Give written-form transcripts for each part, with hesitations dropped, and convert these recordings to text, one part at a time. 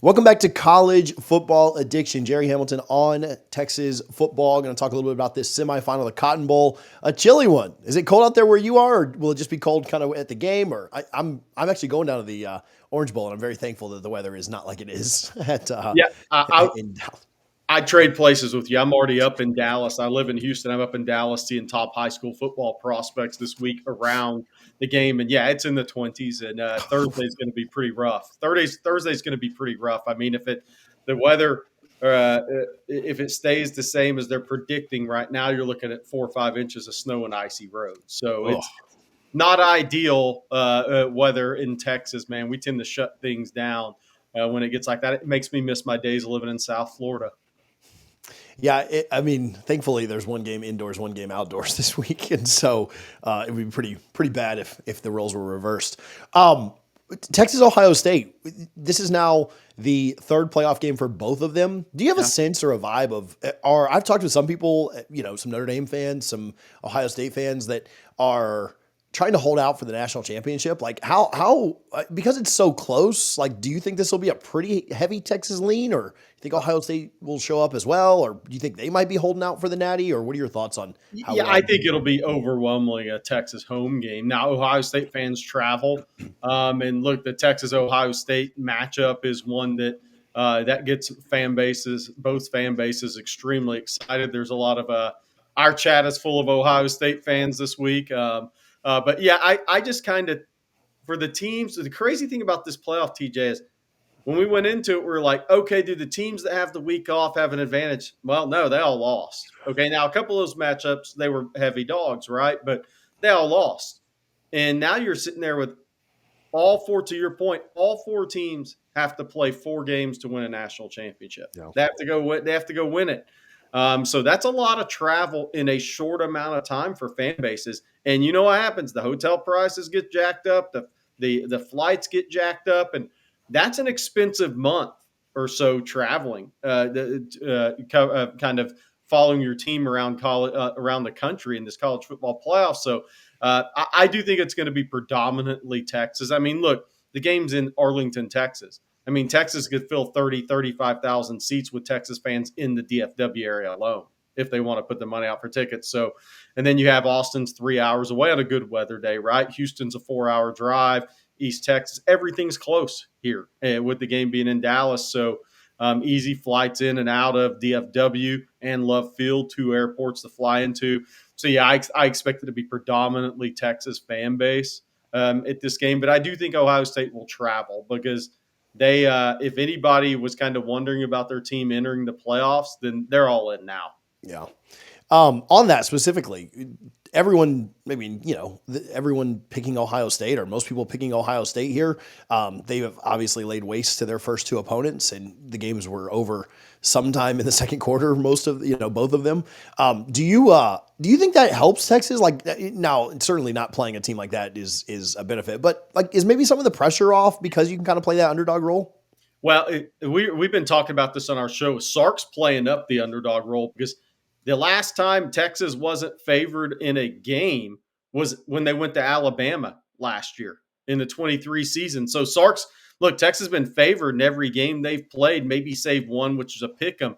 Welcome back to College Football Addiction. Gerry Hamilton on Texas football. Going to talk a little bit about this semifinal of the Cotton Bowl, a chilly one. Is it cold out there where you are, or will it just be cold kind of at the game? Or I'm actually going down to the Orange Bowl, and I'm very thankful that the weather is not like it is at Yeah, in Dallas. I trade places with you. I'm already up in Dallas. I live in Houston. I'm up in Dallas seeing top high school football prospects this week around the game. And yeah, it's in the 20s. And Thursday's going to be pretty rough. Thursday's going to be pretty rough. I mean, the weather if it stays the same as they're predicting right now, you're looking at 4 or 5 inches of snow and icy roads. So Oh, it's not ideal weather in Texas, man. We tend to shut things down when it gets like that. It makes me miss my days living in South Florida. yeah. I mean, thankfully, there's one game indoors, one game outdoors this week, and so it would be pretty bad if the roles were reversed. Texas, Ohio State. This is now the third playoff game for both of them. Do you have a sense or a vibe of? Or I've talked with some people, some Notre Dame fans, some Ohio State fans that are trying to hold out for the national championship. Like how because it's so close. Like, do you think this will be a pretty heavy Texas lean, or you think Ohio State will show up as well, or do you think they might be holding out for the Natty, or what are your thoughts on how? Yeah, I think it'll be overwhelmingly a Texas home game. Now, Ohio State fans travel, and look, the Texas-Ohio State matchup is one that that gets both fan bases, extremely excited. There's a lot of our chat is full of Ohio State fans this week, but yeah, I just kind of for the teams. The crazy thing about this playoff, TJ, is when we went into it, we were like, okay, do the teams that have the week off have an advantage? Well, no, they all lost. Okay, now a couple of those matchups, they were heavy dogs, right? But they all lost. And now you're sitting there with all four, to your point, all four teams have to play 4 games to win a national championship. Yeah. They have to go win it. So that's a lot of travel in a short amount of time for fan bases. And you know what happens? The hotel prices get jacked up, the flights get jacked up, and that's an expensive month or so traveling, kind of following your team around around the country in this college football playoff. So I do think it's going to be predominantly Texas. I mean, look, the game's in Arlington, Texas. I mean, Texas could fill 35,000 seats with Texas fans in the DFW area alone if they want to put the money out for tickets. So, and then you have Austin's 3 hours away on a good weather day, right? Houston's a 4-hour drive. East Texas, everything's close here with the game being in Dallas. So easy flights in and out of DFW and Love Field, 2 airports to fly into. So, yeah, I expect it to be predominantly Texas fan base at this game. But I do think Ohio State will travel because they, if anybody was kind of wondering about their team entering the playoffs, then they're all in now. Yeah. On that specifically, everyone picking Ohio State, or most people picking Ohio State here. They have obviously laid waste to their first 2 opponents, and the games were over sometime in the second quarter. Both of them. Do you think that helps Texas? Like, now, certainly not playing a team like that is a benefit, but like, is maybe some of the pressure off because you can kind of play that underdog role? Well, we've been talking about this on our show. Sark's playing up the underdog role because the last time Texas wasn't favored in a game was when they went to Alabama last year in the 23 season. So Texas has been favored in every game they've played, maybe save one, which is a pick 'em.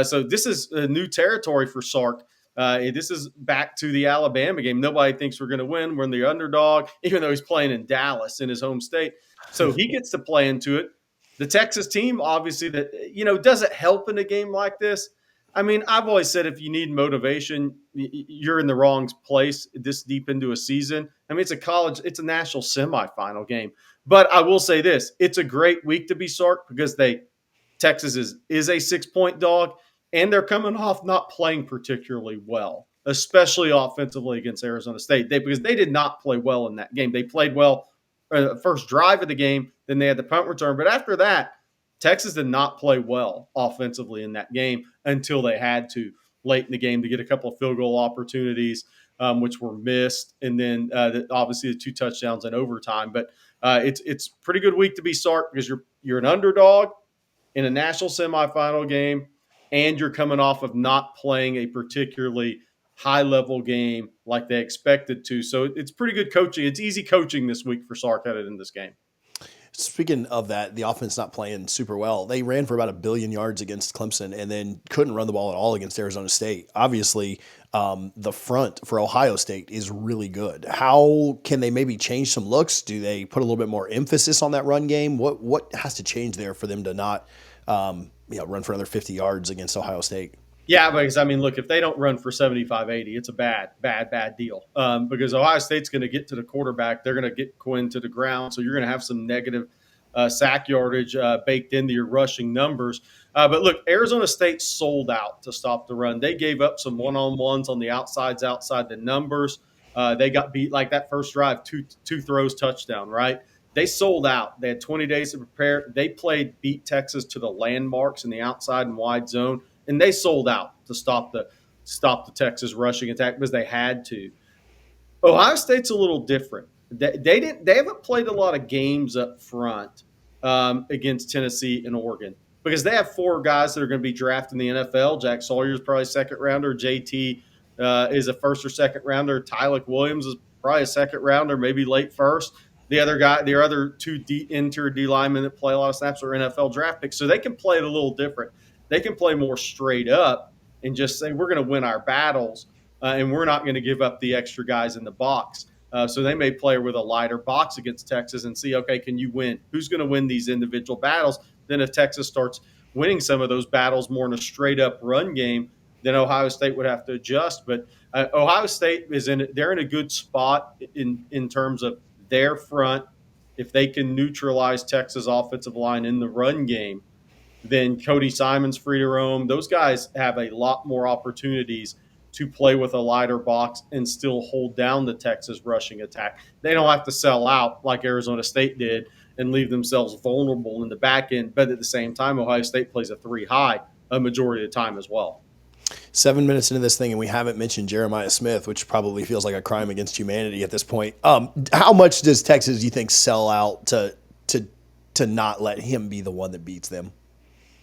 So this is a new territory for Sark. This is back to the Alabama game. Nobody thinks we're going to win. We're in the underdog, even though he's playing in Dallas in his home state. So he gets to play into it. The Texas team, obviously, does it help in a game like this? I mean, I've always said if you need motivation, you're in the wrong place this deep into a season. I mean, it's a national semifinal game. But I will say this, it's a great week to be Sark because Texas is a 6-point dog, and they're coming off not playing particularly well, especially offensively against Arizona State. Because they did not play well in that game. They played well first drive of the game, then they had the punt return. But after that, Texas did not play well offensively in that game until they had to late in the game to get a couple of field goal opportunities, which were missed. And then obviously the 2 touchdowns in overtime. But it's pretty good week to be Sark because you're an underdog in a national semifinal game, and you're coming off of not playing a particularly high-level game like they expected to. So it's pretty good coaching. It's easy coaching this week for Sark headed in this game. Speaking of that, the offense not playing super well. They ran for about 1 billion yards against Clemson and then couldn't run the ball at all against Arizona State. Obviously, the front for Ohio State is really good. How can they maybe change some looks? Do they put a little bit more emphasis on that run game? What has to change there for them to not run for another 50 yards against Ohio State? Yeah, because I mean, look, if they don't run for 75, 80, it's a bad deal. Because Ohio State's going to get to the quarterback. They're going to get Quinn to the ground. So you're going to have some negative sack yardage baked into your rushing numbers. But look, Arizona State sold out to stop the run. They gave up some one-on-ones on the outside the numbers. They got beat like that first drive, two throws, touchdown, right? They sold out. They had 20 days to prepare. They beat Texas to the landmarks in the outside and wide zone, and they sold out to stop the Texas rushing attack because they had to. Ohio State's a little different. They haven't played a lot of games up front against Tennessee and Oregon because they have four guys that are going to be drafted in the NFL. Jack Sawyer is probably a second rounder. JT is a first or second rounder. Tylik Williams is probably a second rounder, maybe late first. The other two interior D linemen that play a lot of snaps are NFL draft picks, so they can play it a little different. They can play more straight up and just say we're going to win our battles, and we're not going to give up the extra guys in the box. So they may play with a lighter box against Texas and see, okay, can you win? Who's going to win these individual battles? Then if Texas starts winning some of those battles more in a straight up run game, then Ohio State would have to adjust. But Ohio State they're in a good spot in terms of their front. If they can neutralize Texas offensive line in the run game, then Cody Simon's free to roam. Those guys have a lot more opportunities to play with a lighter box and still hold down the Texas rushing attack. They don't have to sell out like Arizona State did and leave themselves vulnerable in the back end. But at the same time, Ohio State plays a 3 high a majority of the time as well. 7 minutes into this thing, and we haven't mentioned Jeremiah Smith, which probably feels like a crime against humanity at this point. How much does Texas, do you think, sell out to not let him be the one that beats them?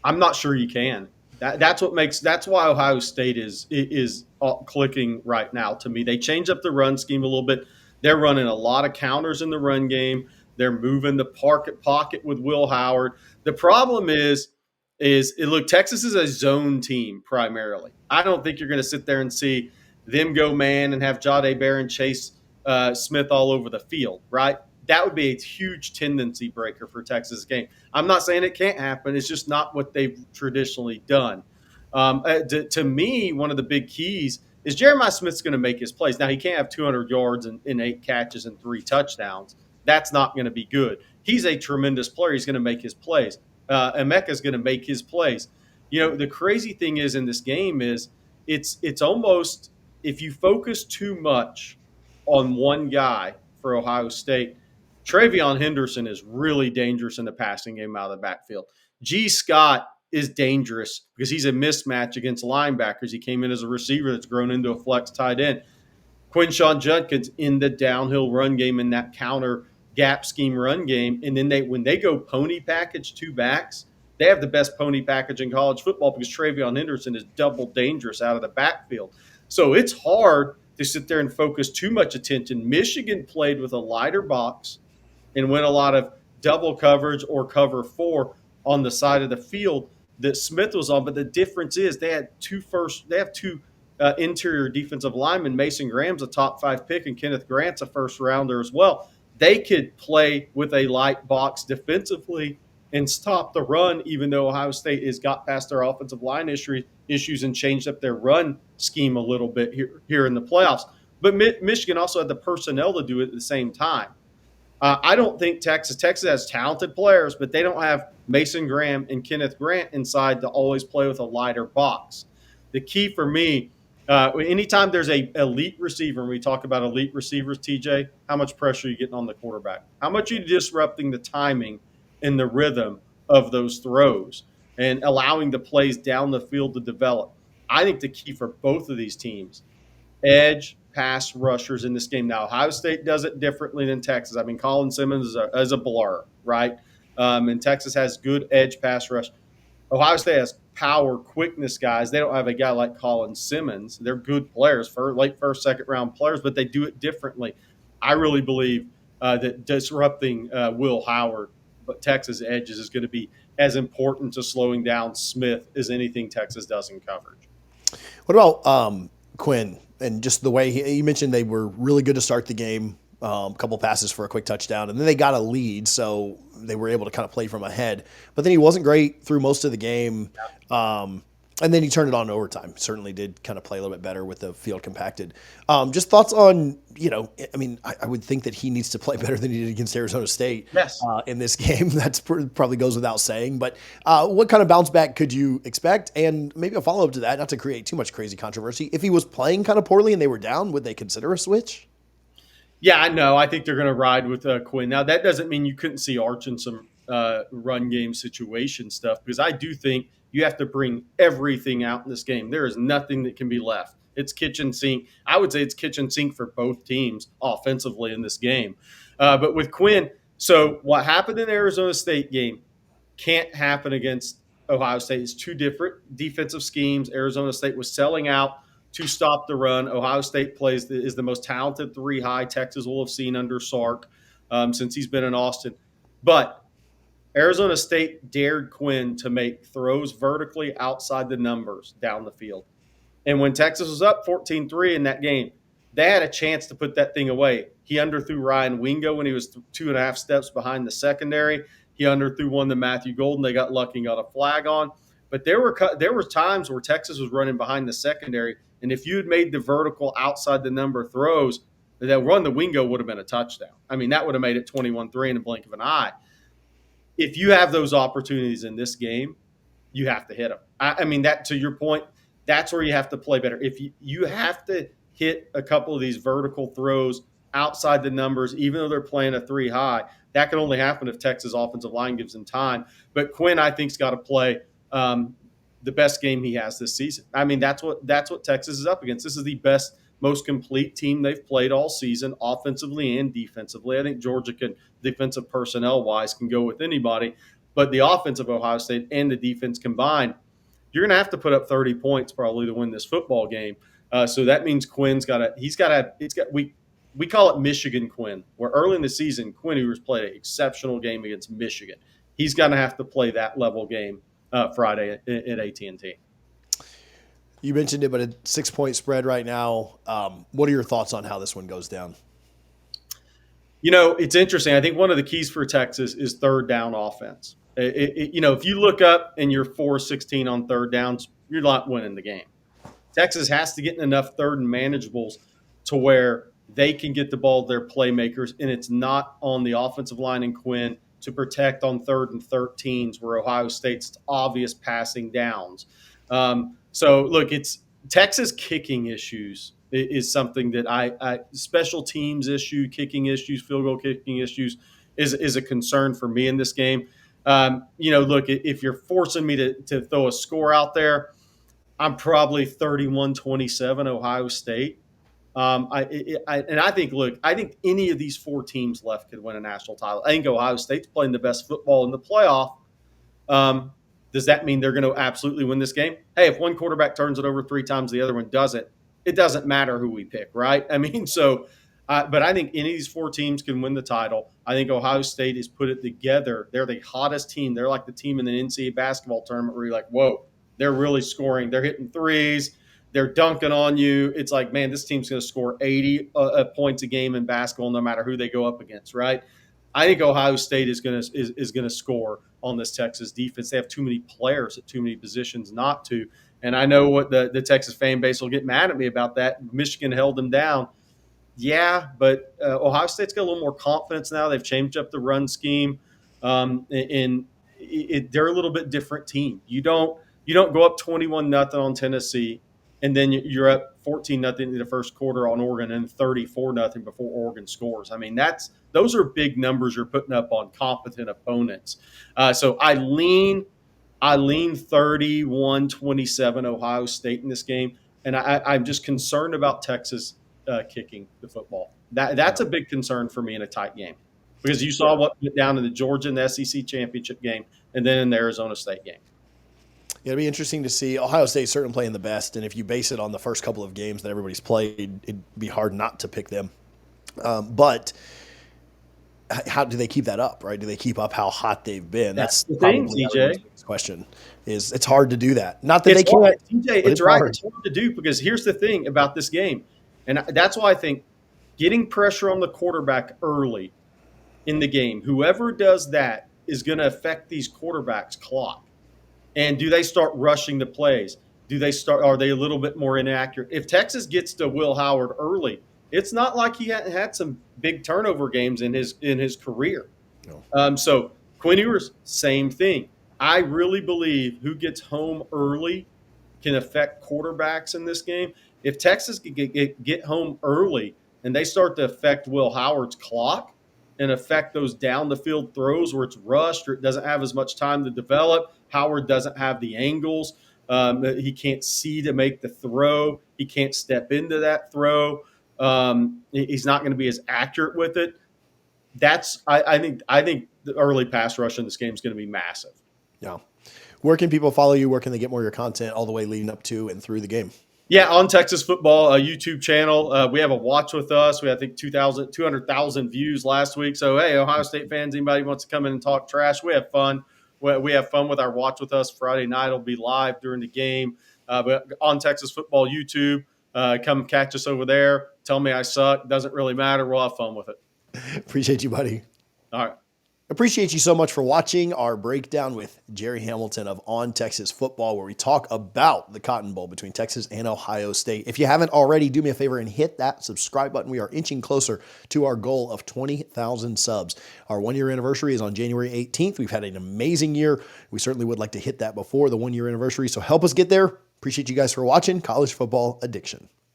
I'm not sure you can. That's why Ohio State is clicking right now to me. They changed up the run scheme a little bit. They're running a lot of counters in the run game. They're moving the pocket with Will Howard. The problem is look, Texas is a zone team primarily. I don't think you're going to sit there and see them go man and have Jahdae Barron chase Smith all over the field, right? That would be a huge tendency breaker for Texas game. I'm not saying it can't happen. It's just not what they've traditionally done. To me, one of the big keys is Jeremiah Smith's going to make his plays. Now, he can't have 200 yards and 8 catches and 3 touchdowns. That's not going to be good. He's a tremendous player. He's going to make his plays. Emeka's going to make his plays. You know, the crazy thing is in this game is it's almost, if you focus too much on one guy for Ohio State, Travion Henderson is really dangerous in the passing game out of the backfield. G. Scott is dangerous because he's a mismatch against linebackers. He came in as a receiver that's grown into a flex tight end. Quinshawn Judkins in the downhill run game in that counter gap scheme run game. And then when they go pony package 2 backs, they have the best pony package in college football because Travion Henderson is double dangerous out of the backfield. So it's hard to sit there and focus too much attention. Michigan played with a lighter box and went a lot of double coverage or cover 4 on the side of the field that Smith was on. But the difference is they have two interior defensive linemen. Mason Graham's a top 5 pick, and Kenneth Grant's a first rounder as well. They could play with a light box defensively and stop the run, even though Ohio State has got past their offensive line issues and changed up their run scheme a little bit here in the playoffs. But Michigan also had the personnel to do it at the same time. I don't think Texas has talented players, but they don't have Mason Graham and Kenneth Grant inside to always play with a lighter box. The key for me, anytime there's a elite receiver, and we talk about elite receivers, TJ, how much pressure are you getting on the quarterback? How much are you disrupting the timing and the rhythm of those throws and allowing the plays down the field to develop? I think the key for both of these teams, edge pass rushers in this game. Now, Ohio State does it differently than Texas. I mean, Colin Simmons is a blur, right? And Texas has good edge pass rush. Ohio State has power, quickness guys. They don't have a guy like Colin Simmons. They're good players, for late first, second round players, but they do it differently. I really believe that disrupting Will Howard Texas edges is going to be as important to slowing down Smith as anything Texas does in coverage. What about Quinn and just the way you mentioned they were really good to start the game, a couple passes for a quick touchdown, and then they got a lead, so they were able to kind of play from ahead. But then he wasn't great through most of the game. And then he turned it on in overtime. Certainly did kind of play a little bit better with the field compacted. Just thoughts on, I mean, I would think that he needs to play better than he did against Arizona State in this game. That's probably goes without saying. But what kind of bounce back could you expect? And maybe a follow-up to that, not to create too much crazy controversy. If he was playing kind of poorly and they were down, would they consider a switch? Yeah, I know. I think they're going to ride with Quinn. Now, that doesn't mean you couldn't see Arch in some run game situation stuff, because I do think you have to bring everything out in this game. There is nothing that can be left. It's kitchen sink. I would say it's kitchen sink for both teams offensively in this game. But with Quinn, so what happened in the Arizona State game can't happen against Ohio State. It's two different defensive schemes. Arizona State was selling out to stop the run. Ohio State is the most talented three high Texas will have seen under Sark since he's been in Austin. But Arizona State dared Quinn to make throws vertically outside the numbers down the field. And when Texas was up 14-3 in that game, they had a chance to put that thing away. He underthrew Ryan Wingo when he was 2.5 steps behind the secondary. He underthrew one to Matthew Golden. They got lucky and got a flag on. But there were times where Texas was running behind the secondary, and if you had made the vertical outside the number throws, that run the Wingo would have been a touchdown. I mean, that would have made it 21-3 in a blink of an eye. If you have those opportunities in this game, you have to hit them. I mean, that to your point, that's where you have to play better. If you have to hit a couple of these vertical throws outside the numbers, even though they're playing a three high, that can only happen if Texas offensive line gives them time. But Quinn, I think, has got to play the best game he has this season. I mean, that's what Texas is up against. This is the best, most complete team they've played all season, offensively and defensively. I think Georgia can, defensive personnel-wise, can go with anybody. But the offense of Ohio State and the defense combined, you're going to have to put up 30 points probably to win this football game. So that means we call it Michigan Quinn, where early in the season, Quinn Ewers played an exceptional game against Michigan. He's going to have to play that level game Friday at AT&T. You mentioned it, but a 6-point spread right now. What are your thoughts on how this one goes down? It's interesting. I think one of the keys for Texas is third down offense. If you look up and you're 4-16 on third downs, you're not winning the game. Texas has to get in enough third and manageables to where they can get the ball to their playmakers, and it's not on the offensive line and Quinn to protect on 3rd and 13s where Ohio State's obvious passing downs. So, look, it's Texas kicking issues is something that I special teams issue, kicking issues, field goal kicking issues is a concern for me in this game. Look, if you're forcing me to throw a score out there, I'm probably 31-27 Ohio State. I think any of these four teams left could win a national title. I think Ohio State's playing the best football in the playoff. Does that mean they're going to absolutely win this game? Hey, if one quarterback turns it over 3 times, the other one doesn't, it doesn't matter who we pick, right? I mean, but I think any of these 4 teams can win the title. I think Ohio State has put it together. They're the hottest team. They're like the team in the NCAA basketball tournament where you're like, whoa, they're really scoring. They're hitting threes. They're dunking on you. It's like, man, this team's going to score 80 points a game in basketball no matter who they go up against, right? I think Ohio State is going to score on this Texas defense. They have too many players at too many positions not to. And I know what the Texas fan base will get mad at me about that. Michigan held them down. Yeah, but Ohio State's got a little more confidence now. They've changed up the run scheme, and they're a little bit different team. You don't go up 21-0 on Tennessee, and then you're up 14-0 in the first quarter on Oregon, and 34-0 before Oregon scores. I mean, those are big numbers you're putting up on competent opponents. So I lean 31-27 Ohio State in this game, and I'm just concerned about Texas kicking the football. That's a big concern for me in a tight game, because you saw what went down in the Georgia and the SEC championship game, and then in the Arizona State game. Yeah, it'll be interesting to see. Ohio State certainly playing the best, and if you base it on the first couple of games that everybody's played, it'd be hard not to pick them. But how do they keep that up, right? Do they keep up how hot they've been? That's That's the thing, probably everyone's TJ. biggest question. Is it's hard to do that. Not that It's they hard, can't, TJ. but It's it's right. hard. It's hard to do because here's the thing about this game, and that's why I think getting pressure on the quarterback early in the game, whoever does that is going to affect these quarterbacks' clock. And do they start rushing the plays? Do they start? Are they a little bit more inaccurate? If Texas gets to Will Howard early, it's not like he hadn't had some big turnover games in his career. No. So Quinn Ewers, same thing. I really believe who gets home early can affect quarterbacks in this game. If Texas can get home early and they start to affect Will Howard's clock and affect those down the field throws where it's rushed or it doesn't have as much time to develop, Howard doesn't have the angles. He can't see to make the throw. He can't step into that throw. He's not going to be as accurate with it. I think the early pass rush in this game is going to be massive. Yeah. Where can people follow you? Where can they get more of your content all the way leading up to and through the game? Yeah, on Texas Football YouTube channel, we have a watch with us. We had, I think 200,000 views last week. So hey, Ohio State fans, anybody wants to come in and talk trash, we have fun. We have fun with our watch with us. Friday night will be live during the game. But on Texas Football YouTube, come catch us over there. Tell me I suck. Doesn't really matter. We'll have fun with it. Appreciate you, buddy. All right. Appreciate you so much for watching our breakdown with Gerry Hamilton of On Texas Football, where we talk about the Cotton Bowl between Texas and Ohio State. If you haven't already, do me a favor and hit that subscribe button. We are inching closer to our goal of 20,000 subs. Our 1-year anniversary is on January 18th. We've had an amazing year. We certainly would like to hit that before the 1-year anniversary, so help us get there. Appreciate you guys for watching College Football Addiction.